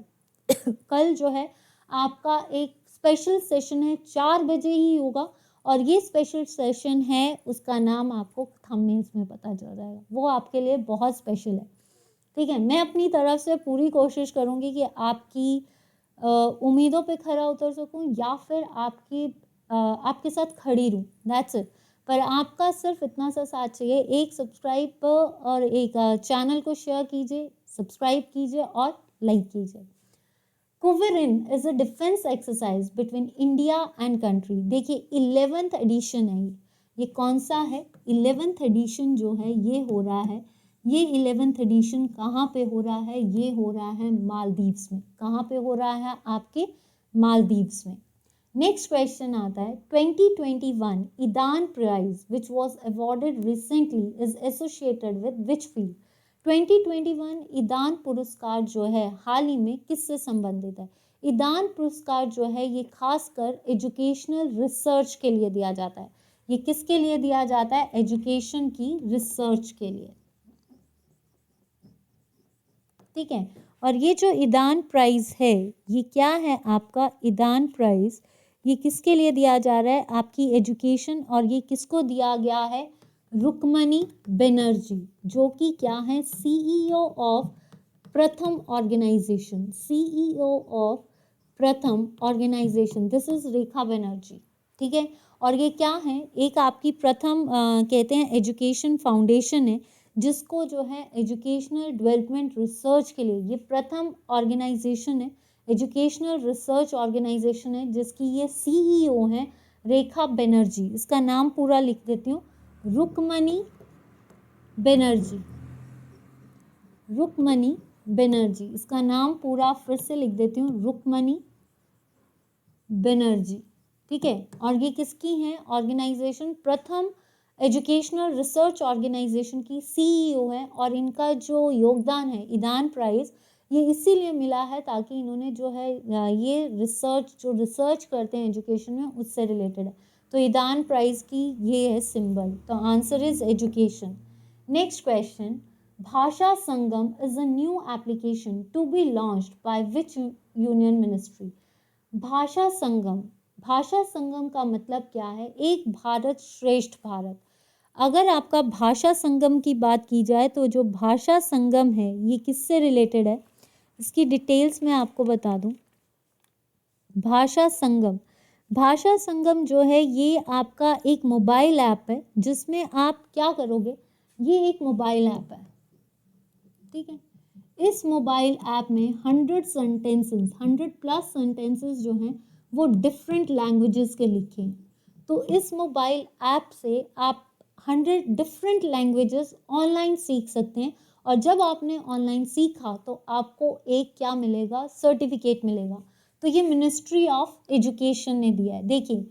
कल जो है आपका एक स्पेशल सेशन है 4 बजे ही होगा और ये स्पेशल सेशन है उसका नाम आपको थंबनेल्स में पता चल जाएगा, वो आपके लिए बहुत स्पेशल है। ठीक है, मैं अपनी तरफ से पूरी कोशिश करूँगी कि आपकी उम्मीदों पे खरा उतर सकूं या फिर आपके साथ खड़ी रहूं। That's it. पर आपका सिर्फ इतना सा साथ चाहिए, एक सब्सक्राइब और एक चैनल को शेयर कीजिए, सब्सक्राइब कीजिए और लाइक कीजिए। कुवरिन is a defence exercise between India and country. देखिए 11th एडिशन है ये कौन सा है? 11th एडिशन जो है ये हो रहा है, ये 11th एडिशन कहाँ पे हो रहा है? ये हो रहा है मालदीव्स में। कहाँ पे हो रहा है? आपके मालदीव्स में। नेक्स्ट क्वेश्चन आता है 2021 Yidan prize which was awarded recently is associated with which field? 2021 Yidan पुरस्कार जो है हाल ही में किससे संबंधित है? ईदान पुरस्कार जो है ये खासकर एजुकेशनल रिसर्च के लिए दिया जाता है। ये किसके लिए दिया जाता है? एजुकेशन की रिसर्च के लिए, ठीक है। और ये जो ईदान प्राइज है ये क्या है आपका? ईदान प्राइज ये किसके लिए दिया जा रहा है? आपकी एजुकेशन। और ये किसको दिया गया है? रुक्मणी बनर्जी, जो कि क्या है? सीईओ ऑफ प्रथम ऑर्गेनाइजेशन, सीईओ ऑफ प्रथम ऑर्गेनाइजेशन, दिस इज रेखा बनर्जी, ठीक है। और ये क्या है? एक आपकी प्रथम कहते हैं एजुकेशन फाउंडेशन है, जिसको जो है एजुकेशनल डेवलपमेंट रिसर्च के लिए, ये प्रथम ऑर्गेनाइजेशन है, एजुकेशनल रिसर्च ऑर्गेनाइजेशन है, जिसकी ये सीईओ है रेखा बनर्जी। इसका नाम पूरा लिख देती हूँ, रुक्मणी बनर्जी, रुक्मणी बनर्जी। इसका नाम पूरा फिर से लिख देती हूँ, रुक्मणी बनर्जी, ठीक है। और ये किसकी है ऑर्गेनाइजेशन? प्रथम एजुकेशनल रिसर्च ऑर्गेनाइजेशन की सीईओ है। और इनका जो योगदान है ईदान प्राइज ये इसीलिए मिला है ताकि इन्होंने जो है ये रिसर्च जो रिसर्च करते हैं एजुकेशन में उससे रिलेटेड है। तो ईदान प्राइज की ये है सिंबल। तो answer is education. Next question, Bhasha Sangam is a new application to be launched by which union ministry? Bhasha Sangam, भाषा संगम का मतलब क्या है? एक भारत श्रेष्ठ भारत। अगर आपका भाषा संगम की बात की जाए तो जो भाषा संगम है ये किससे रिलेटेड है? इसकी डिटेल्स मैं आपको बता दूं। भाषा संगम, भाषा संगम जो है ये आपका एक मोबाइल ऐप है, जिसमें आप क्या करोगे? ये एक मोबाइल ऐप है, ठीक है। इस मोबाइल ऐप में 100 सेंटेंसेस, 100+ सेंटेंसेस जो हैं वो डिफरेंट लैंग्वेजेस के लिखे हैं। तो इस मोबाइल ऐप से आप 100 डिफरेंट लैंग्वेजेस ऑनलाइन सीख सकते हैं। और जब आपने ऑनलाइन सीखा तो आपको एक क्या मिलेगा? सर्टिफिकेट मिलेगा। तो ये मिनिस्ट्री ऑफ एजुकेशन ने दिया है। देखिए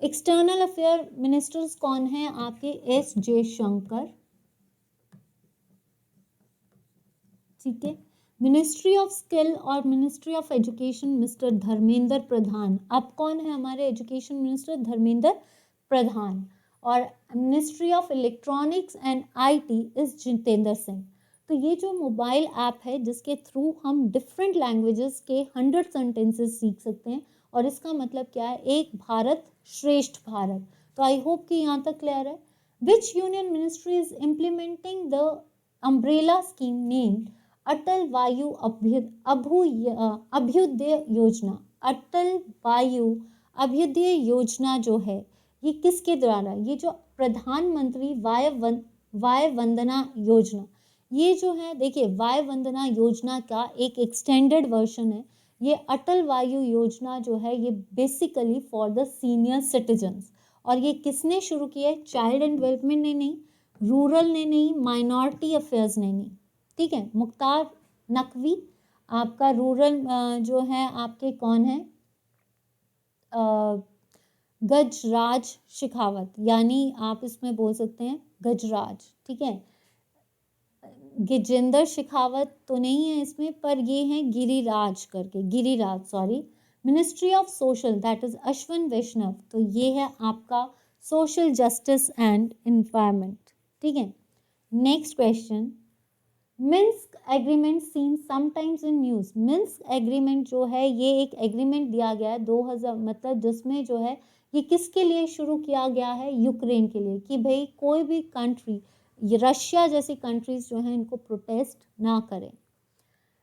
एक्सटर्नल अफेयर मिनिस्टर्स कौन हैं आपके? एस जयशंकर, ठीक है। मिनिस्ट्री ऑफ स्किल और ministry of education mister Dharmendra Pradhan. अब कौन है हमारे एजुकेशन मिनिस्टर? धर्मेंद्र प्रधान। और ministry of electronics and IT is Jitendra Singh. तो ये जो मोबाइल ऐप है जिसके थ्रू हम डिफरेंट लैंग्वेजेस के 100 सेंटेंसेस सीख सकते हैं। और इसका मतलब क्या है? एक भारत श्रेष्ठ भारत। तो आई होप कि यहाँ तक क्लियर है। Which union ministry is implementing the umbrella scheme named Atal Vayu Abhyudaya योजना? अटल वायु अभ्युदय योजना जो है ये किसके द्वारा? ये जो प्रधानमंत्री वाय वंदना योजना, ये जो है देखिए वाय वंदना योजना का एक एक्सटेंडेड वर्जन है। ये अटल वायु योजना जो है ये basically for the senior citizens. और ये किसने शुरू किया है? चाइल्ड एंड डेवलपमेंट ने नहीं, रूरल ने नहीं, माइनॉरिटी अफेयर्स ने नहीं, ठीक है। मुख्तार नकवी आपका रूरल जो है आपके कौन है? गजराज शेखावत, यानी आप इसमें बोल सकते हैं गजराज, ठीक है। गजेंद्र शेखावत तो नहीं है इसमें, पर ये हैं गिरिराज करके, Giriraj sorry. Ministry of social that is Ashwin Vaishnaw. तो ये है आपका सोशल जस्टिस एंड एनवायरनमेंट, ठीक है। Next question, Minsk agreement seen sometimes in news. Minsk agreement जो है ये एक एग्रीमेंट दिया गया है 2000 मतलब जिसमें जो है ये किसके लिए शुरू किया गया है? यूक्रेन के लिए, कि भाई कोई भी कंट्री, रशिया जैसी कंट्रीज जो है इनको प्रोटेस्ट ना करें।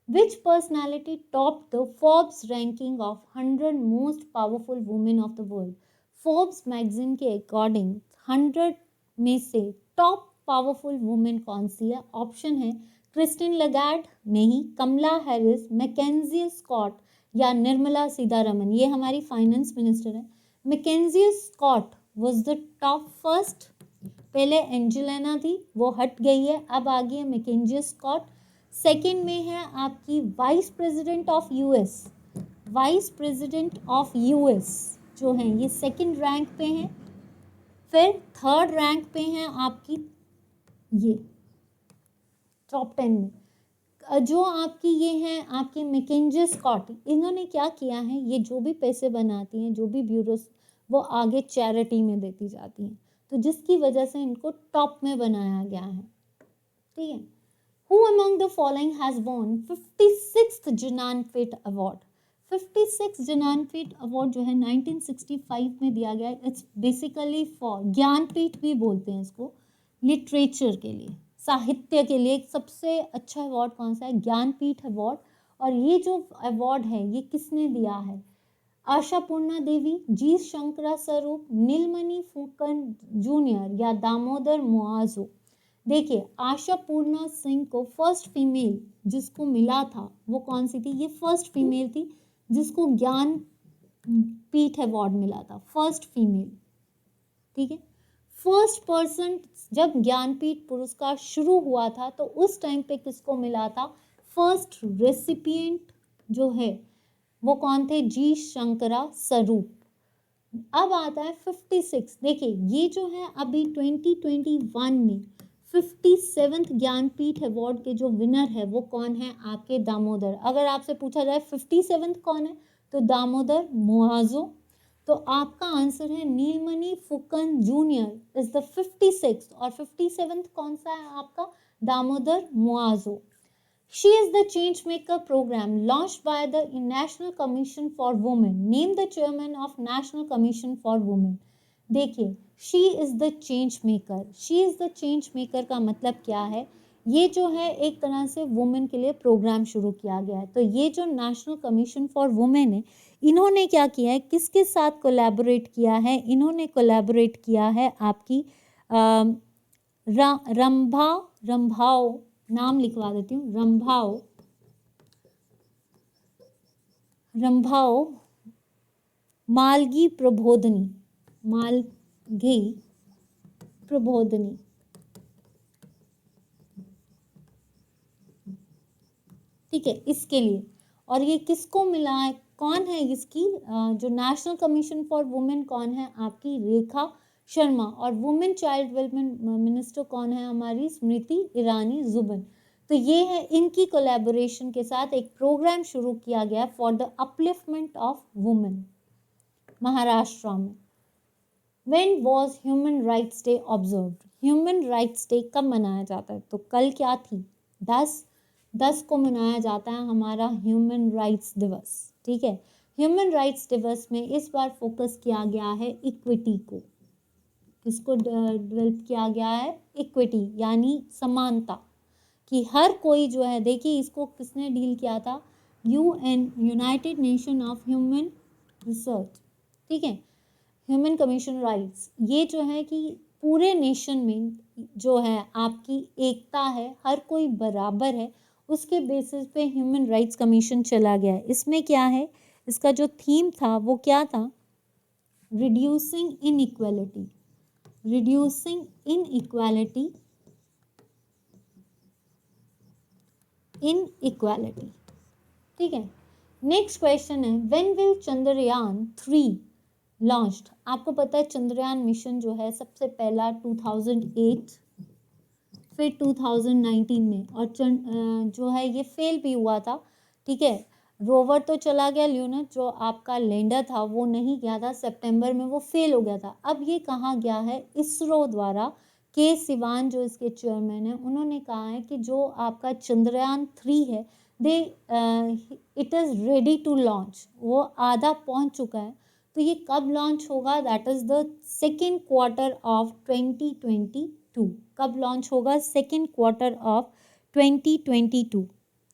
Which personality top the Forbes ranking of 100 most powerful women of the world? Forbes magazine के अकॉर्डिंग 100 में से टॉप पावरफुल वुमेन कौन सी है? ऑप्शन है क्रिस्टिन लगैर्ड, नहीं, कमला हैरिस, मैकेंजी स्कॉट या निर्मला सीतारमन। ये हमारी फाइनेंस मिनिस्टर है। MacKenzie Scott was the top first. पहले एंजेलिना थी, वो हट गई है, अब आ गई है मैकेंजी स्कॉट। सेकंड में है आपकी vice president of US, vice president of US जो हैं ये सेकंड रैंक पे हैं। फिर थर्ड रैंक पे हैं आपकी ये टॉप 10 में जो आपकी ये हैं आपकी मैकेंजी स्कॉट। इन्होंने क्या किया है, ये जो भी पैसे बनाती हैं, जो भी ब्यूरोस, वो आगे चैरिटी में देती जाती हैं, तो जिसकी वजह से इनको टॉप में बनाया गया है। ठीक है। Who among the following has won 56th Jnanpith award? 56 Jnanpith award जो है 1965 में दिया गया है। इट्स बेसिकली फॉर, ज्ञानपीठ भी बोलते हैं इसको, लिटरेचर के लिए, साहित्य के लिए। एक सबसे अच्छा अवार्ड कौन सा है? ज्ञानपीठ अवार्ड। और ये जो अवार्ड है ये किसने दिया है? आशापूर्णा देवी, जी शंकरा स्वरूप, नीलमणि फुकन जूनियर या दामोदर मुआजो। देखिए, आशापूर्णा सिंह को फर्स्ट फीमेल जिसको मिला था वो कौन सी थी? ये फर्स्ट फीमेल थी जिसको ज्ञान पीठ अवार्ड मिला था, फर्स्ट फीमेल। ठीक है। फर्स्ट पर्सन, जब ज्ञानपीठ पुरस्कार शुरू हुआ था तो उस टाइम पे किसको मिला था? फर्स्ट रेसिपिएंट जो है वो कौन थे? जी शंकरा स्वरूप। अब आता है 56। देखिए, ये जो है अभी 2021 में 57th ज्ञानपीठ अवार्ड के जो विनर है वो कौन है? आपके दामोदर। अगर आपसे पूछा जाए 57th कौन है, तो दामोदर मुआजो। तो आपका आंसर है नीलमणि Phukan junior is the 56th, और 57th कौन सा है आपका? Damodar मुआजो। She is the Changemaker program launched by the National Commission for Women. Name the chairman of National Commission for Women. देखिए, she is the change maker. She is the change maker का मतलब क्या है? ये जो है एक तरह से वुमेन के लिए प्रोग्राम शुरू किया गया है। तो ये जो नेशनल कमीशन फॉर वुमेन है, इन्होंने क्या किया है, किसके साथ कोलैबोरेट किया है? इन्होंने कोलैबोरेट किया है आपकी रंभाओ, नाम लिखवा देती हूँ, रंभाओ मालगी प्रबोधनी, मालगी प्रबोधनी। ठीक है, इसके लिए। और ये किसको मिला है? कौन है इसकी जो नेशनल कमीशन फॉर वुमेन कौन है? आपकी रेखा शर्मा। और वुमेन चाइल्ड डेवलपमेंट मिनिस्टर कौन है? हमारी स्मृति ईरानी जुबन। तो ये है इनकी कोलैबोरेशन के साथ एक प्रोग्राम शुरू किया गया for the upliftment of women Maharashtra में। When was Human Rights Day observed? Human Rights Day कब मनाया जाता है? तो कल क्या थी? 10 को मनाया जाता है हमारा ह्यूमन राइट्स दिवस। ठीक है। ह्यूमन राइट्स दिवस में इस बार फोकस किया गया है इक्विटी को। किसको डेवलप किया गया है? इक्विटी, यानी समानता, कि हर कोई जो है, देखिए इसको किसने डील किया था? UN, United nation of human research. ठीक है, ह्यूमन कमीशन राइट्स, ये जो है कि पूरे नेशन में जो है आपकी एकता है, हर कोई बराबर है, उसके बेसिस पे ह्यूमन राइट्स कमीशन चला गया है। इसमें क्या है, इसका जो थीम था वो क्या था? Reducing inequality, reducing inequality, inequality. ठीक है। नेक्स्ट क्वेश्चन है, व्हेन विल चंद्रयान 3 लॉन्च्ड? आपको पता है चंद्रयान मिशन जो है सबसे पहला 2008, फिर 2019 में, और जो है ये फेल भी हुआ था। ठीक है, रोवर तो चला गया, ल्यूनर जो आपका लैंडर था वो नहीं गया था, सितंबर में वो फेल हो गया था। अब ये कहाँ गया है? इसरो द्वारा, के सिवान जो इसके चेयरमैन है, उन्होंने कहा है कि जो आपका चंद्रयान 3 है, it is ready to launch, वो आधा पहुँच चुका है। तो ये कब लॉन्च होगा? That is the second quarter of 2022। कब लॉन्च होगा? Second quarter of 2022,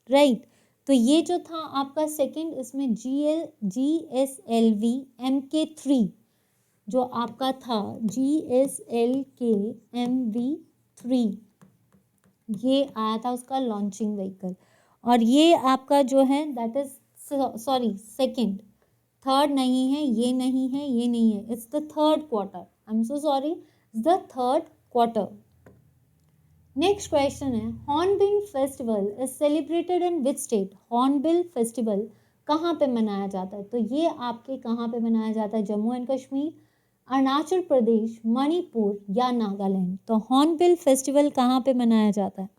right. तो ये जो था आपका सेकेंड, इसमें GSLV Mk3 जो आपका था GSLK-MV3, ये आया था उसका लॉन्चिंग व्हीकल, और ये आपका जो है that is sorry second, third नहीं है, ये नहीं है, ये नहीं है, it's the third quarter, I am so sorry, the third quarter. Next question है, hornbill festival is celebrated in which state? Hornbill festival कहाँ पे मनाया जाता है? तो ये आपके कहाँ पे मनाया जाता है? जम्मू एंड कश्मीर, अरुणाचल प्रदेश, मणिपुर या नागालैंड? तो हॉर्नबिल फेस्टिवल कहाँ पे मनाया जाता है?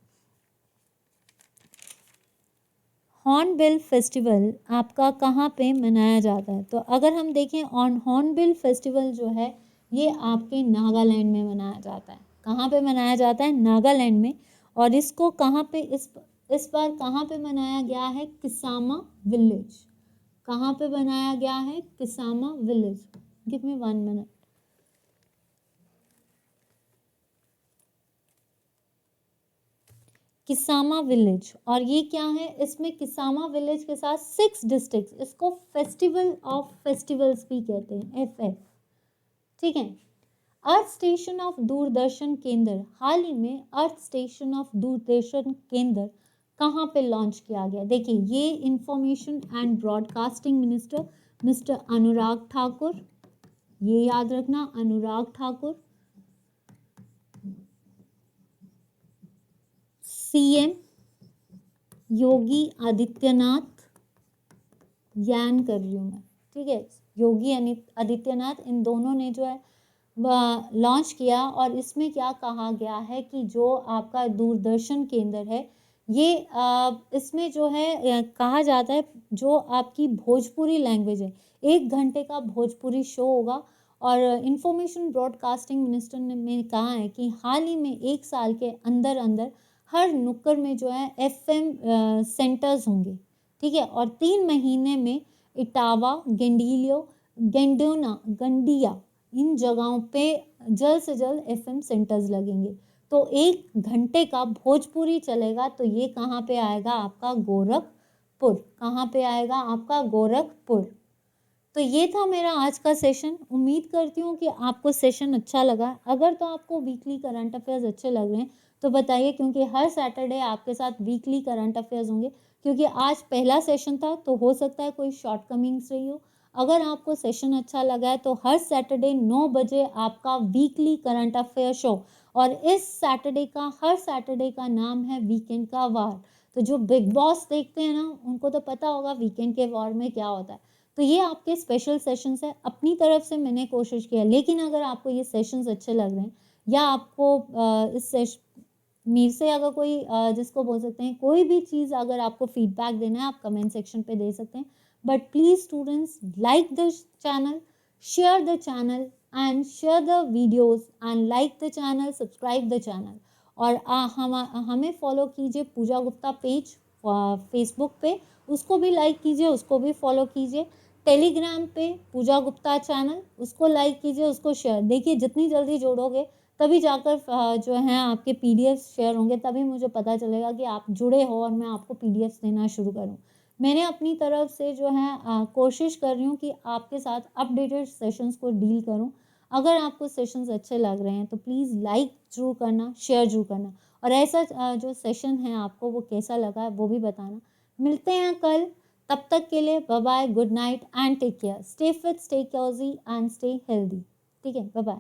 हॉर्नबिल फेस्टिवल आपका कहाँ पे मनाया जाता है? तो अगर हम देखें हॉर्नबिल फेस्टिवल जो है ये आपके नागालैंड में मनाया जाता है। कहाँ पे मनाया जाता है? नागालैंड में। और इसको कहाँ पे इस बार कहाँ पे मनाया गया है? किसामा विलेज। कहाँ पे बनाया गया है? Kisama village. Give me 1 minute. Kisama village, और ये क्या है? इसमें किसामा विलेज के साथ 6 डिस्ट्रिक्ट्स, इसको फेस्टिवल ऑफ फेस्टिवल्स भी कहते हैं, FF। ठीक है। अर्थ स्टेशन ऑफ दूरदर्शन केंद्र, हाल ही में अर्थ स्टेशन ऑफ दूरदर्शन केंद्र कहाँ पे लॉन्च किया गया? देखिए, ये information and broadcasting minister mister Anurag Thakur, ये याद रखना, अनुराग ठाकुर, CM योगी आदित्यनाथ, यान कर रही हूँ मैं, ठीक है, योगी आदित्यनाथ, इन दोनों ने जो है लॉन्च किया। और इसमें क्या कहा गया है कि जो आपका दूरदर्शन केंद्र है ये इसमें जो है कहा जाता है जो आपकी भोजपुरी लैंग्वेज है, 1 घंटे का भोजपुरी शो होगा। और इंफॉर्मेशन ब्रॉडकास्टिंग मिनिस्टर ने कहा है कि हाल ही में 1 साल के अंदर अंदर हर नुक्कड़ में जो है FM सेंटर्स होंगे, ठीक है। और 3 महीने में इटावा, गेंडिलियो, गंडिया, इन जगहों पे जल्द से जल्द FM सेंटर्स लगेंगे। तो 1 घंटे का भोजपुरी चलेगा। तो ये कहाँ पे आएगा? आपका गोरखपुर। कहाँ पे आएगा? आपका गोरखपुर। तो ये था मेरा आज का सेशन। उम्मीद करती हूँ कि आपको सेशन अच्छा लगा। अगर तो आपको वीकली करंट अफेयर्स अच्छे लग रहे हैं तो बताइए, क्योंकि हर सैटरडे आपके साथ वीकली करंट अफेयर्स होंगे। क्योंकि आज पहला सेशन था तो हो सकता है कोई शॉर्टकमिंग्स रही हो। अगर आपको सेशन अच्छा लगा है तो हर सैटरडे 9 बजे आपका वीकली करंट अफेयर शो, और इस सैटरडे का, हर सैटरडे का नाम है वीकेंड का वार। तो जो बिग बॉस देखते हैं ना, उनको तो पता होगा वीकेंड के वार में क्या होता है। तो ये आपके स्पेशल सेशंस है। अपनी तरफ से मैंने कोशिश किया, लेकिन अगर आपको ये सेशंस अच्छे लग रहे हैं या आपको इस सेशन मेरे से अगर कोई जिसको बोल सकते हैं कोई भी चीज़ अगर आपको फीडबैक देना है, आप कमेंट सेक्शन पे दे सकते हैं। But please students, like the channel, share the channel and share the videos and like the channel, subscribe the channel। और हमें फॉलो कीजिए पूजा गुप्ता पेज फेसबुक पे, उसको भी लाइक कीजिए, उसको भी फॉलो कीजिए। टेलीग्राम पे पूजा गुप्ता चैनल, उसको लाइक कीजिए, उसको शेयर। देखिए, जितनी जल्दी जोड़ोगे तभी जाकर जो है आपके PDF शेयर होंगे, तभी मुझे पता चलेगा कि आप जुड़े हो और मैं आपको PDF देना शुरू करूँ। मैंने अपनी तरफ से जो है कोशिश कर रही हूँ कि आपके साथ अपडेटेड सेशंस को डील करूँ। अगर आपको सेशंस अच्छे लग रहे हैं तो प्लीज़ लाइक जरूर करना, शेयर जरूर करना, और ऐसा जो सेशन है आपको वो कैसा लगा है वो भी बताना। मिलते हैं कल, तब तक के लिए bye bye, good night and take care, stay fit, stay cozy and stay healthy. ठीक है, बाय बाय।